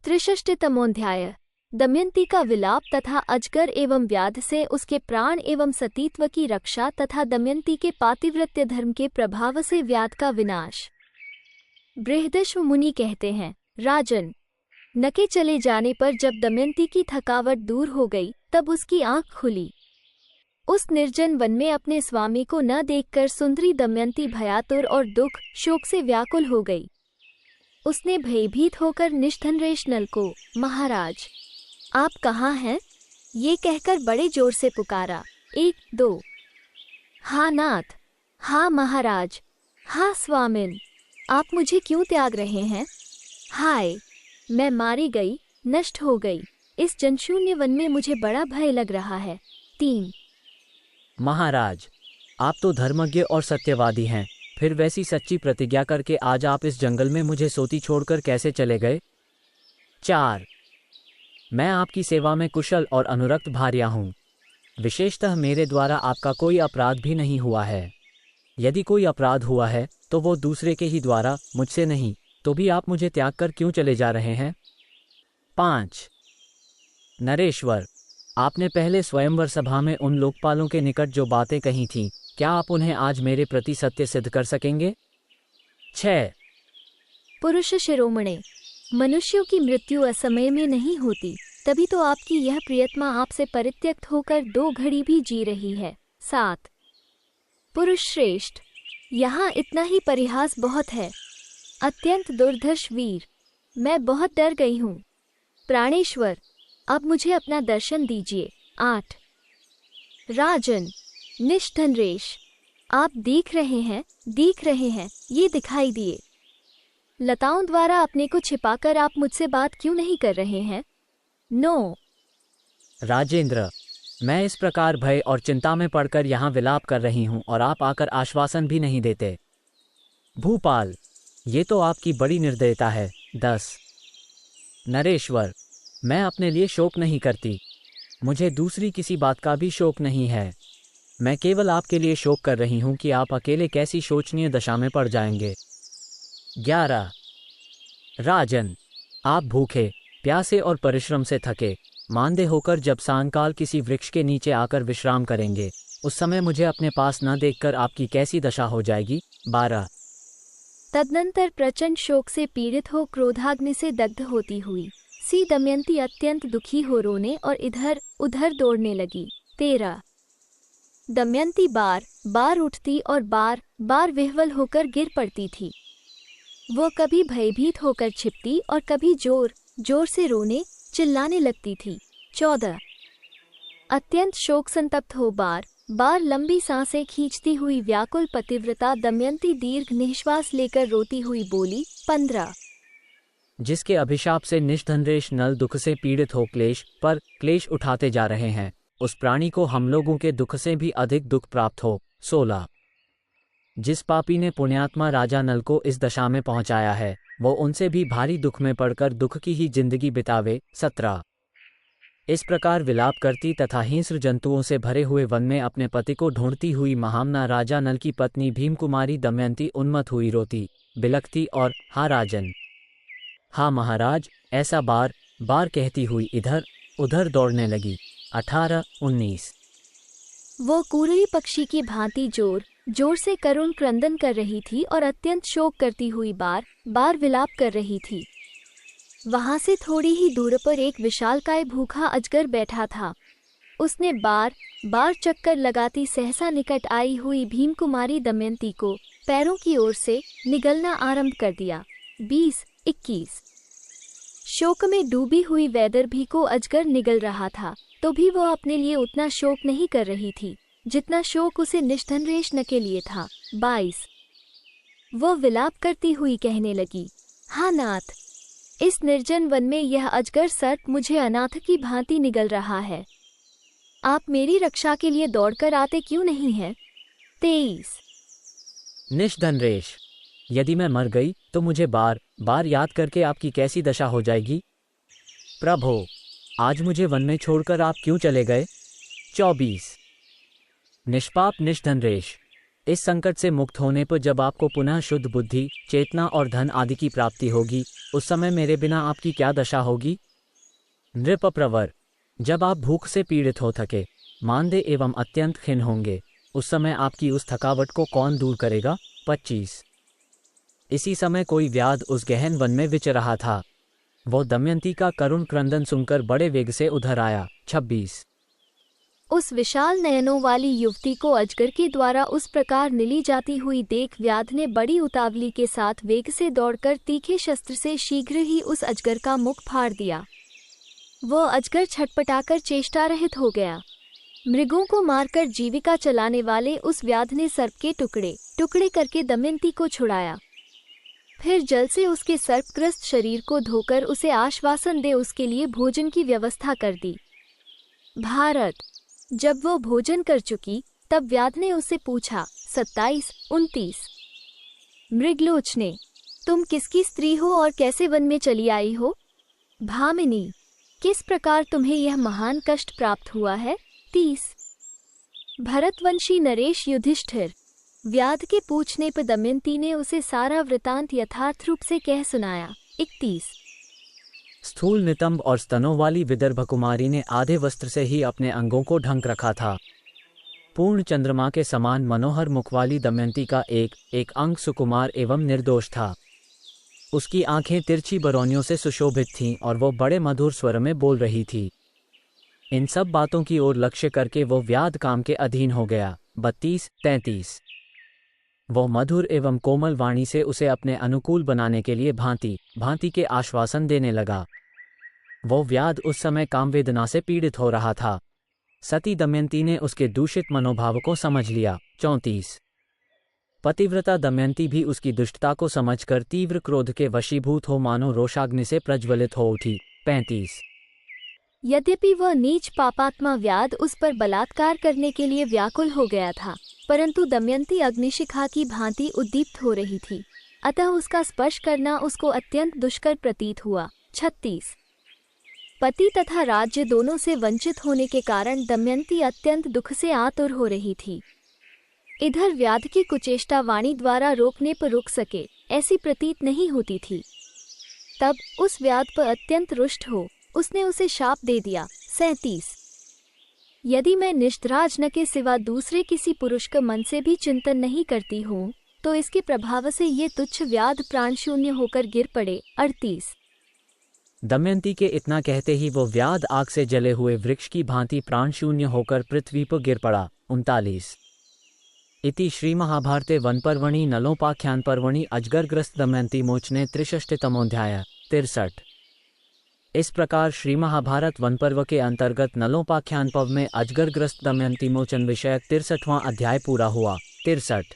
63तमोऽध्याय। दमयंती का विलाप तथा अजगर एवं व्याध से उसके प्राण एवं सतीत्व की रक्षा तथा दमयंती के पातिव्रत्य धर्म के प्रभाव से व्याध का विनाश। बृहदश्व मुनि कहते हैं, राजन, नके चले जाने पर जब दमयंती की थकावट दूर हो गई तब उसकी आंख खुली। उस निर्जन वन में अपने स्वामी को न देखकर सुंदरी दमयंती भयातुर और दुख शोक से व्याकुल हो गई। उसने भयभीत होकर निष्ठनरेश नल को, महाराज, आप कहाँ हैं? ये कहकर बड़े जोर से पुकारा। 1 2। हाँ नाथ, हाँ महाराज, हाँ स्वामिन, आप मुझे क्यों त्याग रहे हैं? हाय, मैं मारी गई, नष्ट हो गई। इस जनशून्य वन में मुझे बड़ा भय लग रहा है। 3। महाराज, आप तो धर्मज्ञ और सत्यवादी हैं, फिर वैसी सच्ची प्रतिज्ञा करके आज आप इस जंगल में मुझे सोती छोड़कर कैसे चले गए? 4। मैं आपकी सेवा में कुशल और अनुरक्त भार्या हूँ। विशेषतः मेरे द्वारा आपका कोई अपराध भी नहीं हुआ है। यदि कोई अपराध हुआ है तो वो दूसरे के ही द्वारा, मुझसे नहीं। तो भी आप मुझे त्याग कर क्यों चले जा रहे हैं? 5। नरेश्वर, आपने पहले स्वयंवर सभा में उन लोकपालों के निकट जो बातें कही थीं, क्या आप उन्हें आज मेरे प्रति सत्य सिद्ध कर सकेंगे? 6। पुरुष शिरोमणे, मनुष्यों की मृत्यु असमय में नहीं होती, तभी तो आपकी यह प्रियतमा आपसे परित्यक्त होकर 2 घड़ी भी जी रही है। 7। पुरुष श्रेष्ठ, यहाँ इतना ही परिहास बहुत है। अत्यंत दुर्धर्ष वीर, मैं बहुत डर गई हूँ। प्राणेश्वर, अब मुझे अपना दर्शन दीजिए। 8। राजन, निष्ठनरेश, आप देख रहे हैं, ये दिखाई दिए। लताओं द्वारा अपने को छिपाकर आप मुझसे बात क्यों नहीं कर रहे हैं? 9। राजेंद्र, मैं इस प्रकार भय और चिंता में पड़कर यहाँ विलाप कर रही हूँ और आप आकर आश्वासन भी नहीं देते। भूपाल, ये तो आपकी बड़ी निर्दयता है। 10। नरेश्वर, मैं अपने लिए शोक नहीं करती, मुझे दूसरी किसी बात का भी शोक नहीं है। मैं केवल आपके लिए शोक कर रही हूँ कि आप अकेले कैसी शोचनीय दशा में पड़ जाएंगे। 11। राजन, आप भूखे, प्यासे और परिश्रम से थके मांदे होकर जब सांकाल किसी वृक्ष के नीचे आकर विश्राम करेंगे, उस समय मुझे अपने पास न देखकर आपकी कैसी दशा हो जाएगी। 12। तदनंतर प्रचंड शोक से पीड़ित हो क्रोधाग्नि से दग्ध होती हुई सी दमयंती अत्यंत दुखी हो रोने और इधर उधर दौड़ने लगी। 13। दमयंती बार बार उठती और बार बार विह्वल होकर गिर पड़ती थी। वो कभी भयभीत होकर छिपती और कभी जोर जोर से रोने चिल्लाने लगती थी। 14। अत्यंत शोक संतप्त हो बार बार लंबी सांसें खींचती हुई व्याकुल पतिव्रता दमयंती दीर्घ निश्वास लेकर रोती हुई बोली। 15। जिसके अभिशाप से निष्ठनरेश नल दुख से पीड़ित हो क्लेश पर क्लेश उठाते जा रहे हैं, उस प्राणी को हम लोगों के दुख से भी अधिक दुख प्राप्त हो। 16। जिस पापी ने पुण्यात्मा राजा नल को इस दशा में पहुंचाया है, वो उनसे भी भारी दुख में पड़कर दुख की ही जिंदगी बितावे। 17। इस प्रकार विलाप करती तथा हिंस्र जंतुओं से भरे हुए वन में अपने पति को ढूंढती हुई महामना राजा नल की पत्नी भीमकुमारी दमयंती उन्मत्त हुई रोती बिलखती और हा राजन, हाँ महाराज, ऐसा बार बार कहती हुई इधर उधर दौड़ने लगी। 18 19। वो कुरई पक्षी की भांति जोर जोर से करुण क्रंदन कर रही थी और अत्यंत शोक करती हुई बार बार विलाप कर रही थी। वहां से थोड़ी ही दूर पर एक विशालकाय भूखा अजगर बैठा था। उसने बार बार चक्कर लगाती सहसा निकट आई हुई भीमकुमारी दमयंती को पैरों की ओर से निगलना आरंभ कर दिया। 20 21। शोक में डूबी हुई वैदर्भी को अजगर निगल रहा था, तो भी वो अपने लिए उतना शोक नहीं कर रही थी जितना शोक उसे निष्ठनरेश न के लिए था। 22। वो विलाप करती हुई कहने लगी, हाँ नाथ, इस निर्जन वन में यह अजगर सर्प मुझे अनाथ की भांति निगल रहा है। आप मेरी रक्षा के लिए दौड़कर आते क्यों नहीं हैं? 23। निष्ठनरेश, यदि मैं मर गई तो मुझे बार बार याद करके आपकी कैसी दशा हो जाएगी। प्रभो, आज मुझे वन में छोड़कर आप क्यों चले गए। 24। निष्पाप निष्ठनरेश, इस संकट से मुक्त होने पर जब आपको पुनः शुद्ध बुद्धि, चेतना और धन आदि की प्राप्ति होगी, उस समय मेरे बिना आपकी क्या दशा होगी? नृपप्रवर, जब आप भूख से पीड़ित हो थके, मांदे एवं अत्यंत खिन्न होंगे, उस समय आपकी उस थकावट को कौन दूर करेगा? 25। इसी समय कोई व्याध उस गहन वन में विचर रहा था। वो दमयंती का करुण क्रंदन सुनकर बड़े वेग से उधर आया। 26। उस विशाल नयनों वाली युवती को अजगर के द्वारा उस प्रकार निली जाती हुई देख व्याध ने बड़ी उतावली के साथ वेग से दौड़कर तीखे शस्त्र से शीघ्र ही उस अजगर का मुख फाड़ दिया। वह अजगर छटपटाकर चेष्टारहित हो गया। मृगों को मारकर जीविका चलाने वाले उस व्याध ने सर्प के टुकड़े टुकड़े करके दमयंती को छुड़ाया। फिर जल से उसके सर्पग्रस्त शरीर को धोकर उसे आश्वासन दे उसके लिए भोजन की व्यवस्था कर दी। भारत, जब वो भोजन कर चुकी तब व्याध ने उससे पूछा। 27, 29। मृगलोचने, तुम किसकी स्त्री हो और कैसे वन में चली आई हो? भामिनी, किस प्रकार तुम्हें यह महान कष्ट प्राप्त हुआ है? 30। भरतवंशी नरेश युधिष्ठिर, व्याध के पूछने पर दमयंती ने उसे सारा वृतांत यथार्थ रूप से कह सुनाया। 31। स्थूल नितंब और स्तनों वाली विदर्भ कुमारी ने आधे वस्त्र से ही अपने अंगों को ढंक रखा था। पूर्ण चंद्रमा के समान मनोहर मुख वाली दमयंती का एक अंग सुकुमार एवं निर्दोष था। उसकी आंखें तिरछी बरौनियों से सुशोभित थीं और वो बड़े मधुर स्वर में बोल रही थी। इन सब बातों की ओर लक्ष्य करके वो व्याध काम के अधीन हो गया। 32, 33। वो मधुर एवं कोमल वाणी से उसे अपने अनुकूल बनाने के लिए भांति भांति के आश्वासन देने लगा। वो व्याध उस समय कामवेदना से पीड़ित हो रहा था। सती दमयंती ने उसके दूषित मनोभाव को समझ लिया। 34। पतिव्रता दमयंती भी उसकी दुष्टता को समझकर तीव्र क्रोध के वशीभूत हो मानो रोषाग्नि से प्रज्वलित हो उठी। 35। यद्यपि वह नीच पापात्मा व्याध उस पर बलात्कार करने के लिए व्याकुल हो गया था, परंतु दमयंती अग्निशिखा की भांति उद्दीप्त हो रही थी, अतः उसका स्पर्श करना उसको अत्यंत दुष्कर प्रतीत हुआ। 36। पति तथा राज्य दोनों से वंचित होने के कारण दमयंती अत्यंत दुख से आतुर हो रही थी। इधर व्याध की कुचेष्टा वाणी द्वारा रोकने पर रुक सके ऐसी प्रतीत नहीं होती थी। तब उस व्याध पर अत्यंत रुष्ट हो उसने उसे शाप दे दिया। 37। यदि मैं निष्ठराजन के सिवा दूसरे किसी पुरुष का मन से भी चिंतन नहीं करती हूँ तो इसके प्रभाव से ये तुच्छ व्याध प्राण शून्य होकर गिर पड़े। 38। दमयंती के इतना कहते ही वो व्याध आग से जले हुए वृक्ष की भांति प्राण शून्य होकर पृथ्वी पर गिर पड़ा। 39। इति श्री महाभारते वनपर्वणि नलोपाख्यान पर्वणि अजगरग्रस्त दमयंती मोचने 63तमोऽध्याय। 63। इस प्रकार श्री महाभारत वनपर्व के अंतर्गत नलोपाख्यान पर्व में अजगरग्रस्त दमयंती मोचन विषयक 63वां अध्याय पूरा हुआ। 63।